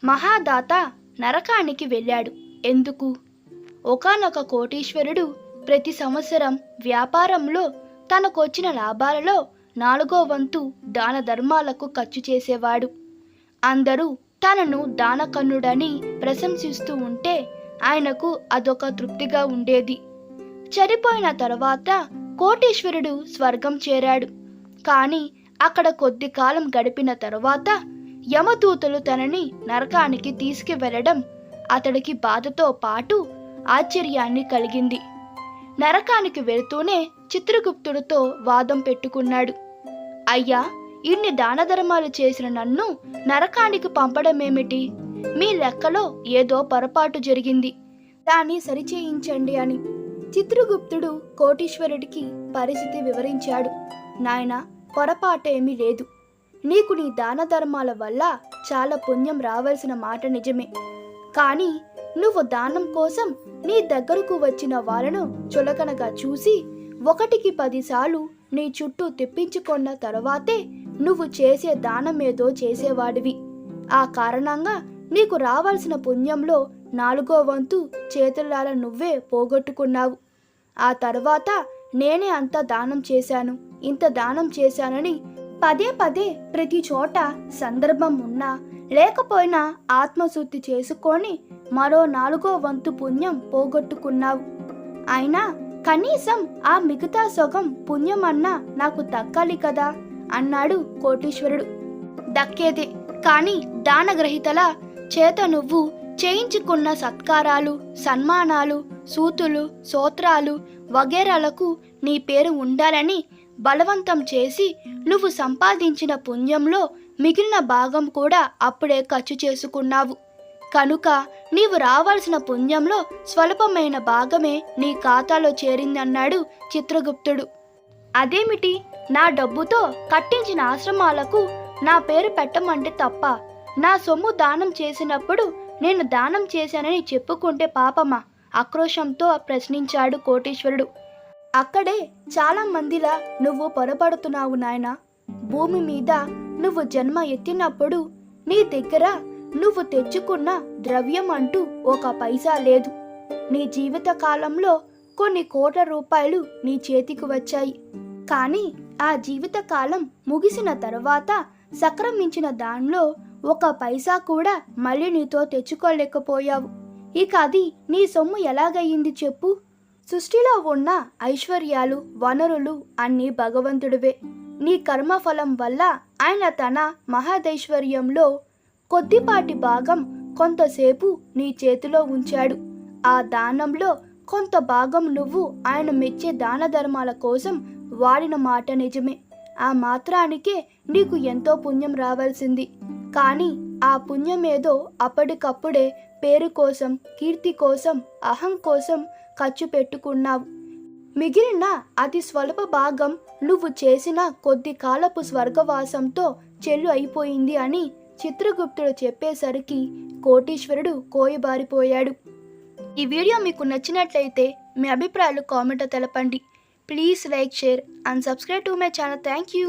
మహాదాత నరకానికి వెళ్ళాడు. ఎందుకు? ఒకానొక కోటీశ్వరుడు ప్రతి సంవత్సరం వ్యాపారంలో తనకొచ్చిన లాభాలలో 4వ వంతు దాన ధర్మాలకు ఖర్చు చేసేవాడు. అందరూ తనను దానకన్నుడని ప్రశంసిస్తూ ఉంటే ఆయనకు అదొక తృప్తిగా ఉండేది. చనిపోయిన తర్వాత కోటీశ్వరుడు స్వర్గం చేరాడు. కానీ అక్కడ కొద్ది కాలం గడిపిన తరువాత యమదూతలు తనని నరకానికి తీసుకువెళ్లడం అతడికి బాధతో పాటు ఆశ్చర్యాన్ని కలిగింది. నరకానికి వెళుతూనే చిత్రగుప్తుడితో వాదం పెట్టుకున్నాడు. అయ్యా, ఇన్ని దానధర్మాలు చేసిన నన్ను నరకానికి పంపడమేమిటి? మీ లెక్కలో ఏదో పొరపాటు జరిగింది, దాన్ని సరిచేయించండి అని. చిత్రగుప్తుడు కోటీశ్వరుడికి పరిస్థితి వివరించాడు. నాయనా, పొరపాటేమీ లేదు. నీకు నీ దాన ధర్మాల వల్ల చాలా పుణ్యం రావాల్సిన మాట నిజమే. కానీ నువ్వు దానం కోసం నీ దగ్గరకు వచ్చిన వాళ్ళను చులకనగా చూసి 1కి 10 సార్లు నీ చుట్టూ తిప్పించుకున్న తర్వాతే నువ్వు చేసే దానమేదో చేసేవాడివి. ఆ కారణంగా నీకు రావాల్సిన పుణ్యంలో 4వ వంతు చేతులాల నువ్వే పోగొట్టుకున్నావు. ఆ తర్వాత నేనే అంత దానం చేశాను, ఇంత దానం చేశానని పదే పదే ప్రతి చోట సందర్భం ఉన్నా లేకపోయినా ఆత్మశుద్ధి చేసుకొని మరో 4వ వంతు పుణ్యం పోగొట్టుకున్నావు. అయినా కనీసం ఆ మిగతా సగం పుణ్యమన్నా నాకు దక్కాలి కదా అన్నాడు కోటీశ్వరుడు. దక్కేదే, కానీ దానగ్రహీతల చేత నువ్వు చేయించుకున్న సత్కారాలు, సన్మానాలు, సూతులు, సోత్రాలు వగేరాలకు నీ పేరు ఉండాలని బలవంతం చేసి నువ్వు సంపాదించిన పుణ్యంలో మిగిలిన భాగం కూడా అప్పుడే ఖర్చు చేసుకున్నావు. కనుక నీవు రావాల్సిన పుణ్యంలో స్వల్పమైన భాగమే నీ ఖాతాలో చేరిందన్నాడు చిత్రగుప్తుడు. అదేమిటి? నా డబ్బుతో కట్టించిన ఆశ్రమాలకు నా పేరు పెట్టమంటే తప్ప? నా సొమ్ము దానం చేసినప్పుడు నేను దానం చేశానని చెప్పుకుంటే పాపమా? ఆక్రోశంతో ప్రశ్నించాడు కోటీశ్వరుడు. అక్కడే చాలా మందిలా నువ్వు పొరపడుతున్నావు నాయనా. భూమి మీద నువ్వు జన్మ ఎత్తినప్పుడు నీ దగ్గర నువ్వు తెచ్చుకున్న ద్రవ్యం అంటూ 1 పైసా లేదు. నీ జీవిత కాలంలో కొన్ని కోట్ల రూపాయలు నీ చేతికి వచ్చాయి. కానీ ఆ జీవిత కాలం ముగిసిన తర్వాత సంక్రమించిన దానిలో 1 పైసా కూడా మళ్ళీ నీతో తెచ్చుకోలేకపోయావు. ఇక అది నీ సొమ్ము ఎలాగయ్యింది చెప్పు? సృష్టిలో ఉన్న ఐశ్వర్యాలు, వనరులు అన్నీ భగవంతుడివే. నీ కర్మఫలం వల్ల ఆయన తన మహదైశ్వర్యంలో కొద్దిపాటి భాగం కొంతసేపు నీ చేతిలో ఉంచాడు. ఆ దానంలో కొంత భాగం నువ్వు ఆయన మెచ్చే దాన ధర్మాల కోసం వాడిన మాట నిజమే. ఆ మాత్రానికే నీకు ఎంతో పుణ్యం రావాల్సింది. కానీ ఆ పుణ్యమేదో అప్పటికప్పుడే పేరు కోసం, కీర్తి కోసం, అహం కోసం ఖర్చు పెట్టుకున్నావు. మిగిలిన అతి స్వల్ప భాగం నువ్వు చేసిన కొద్ది కాలపు స్వర్గవాసంతో చెల్లు అయిపోయింది అని చిత్రగుప్తుడు చెప్పేసరికి కోటీశ్వరుడు కోయబారిపోయాడు. ఈ వీడియో మీకు నచ్చినట్లయితే మీ అభిప్రాయాలు కామెంట్లో తెలపండి. Please like, share and subscribe to my channel. Thank you.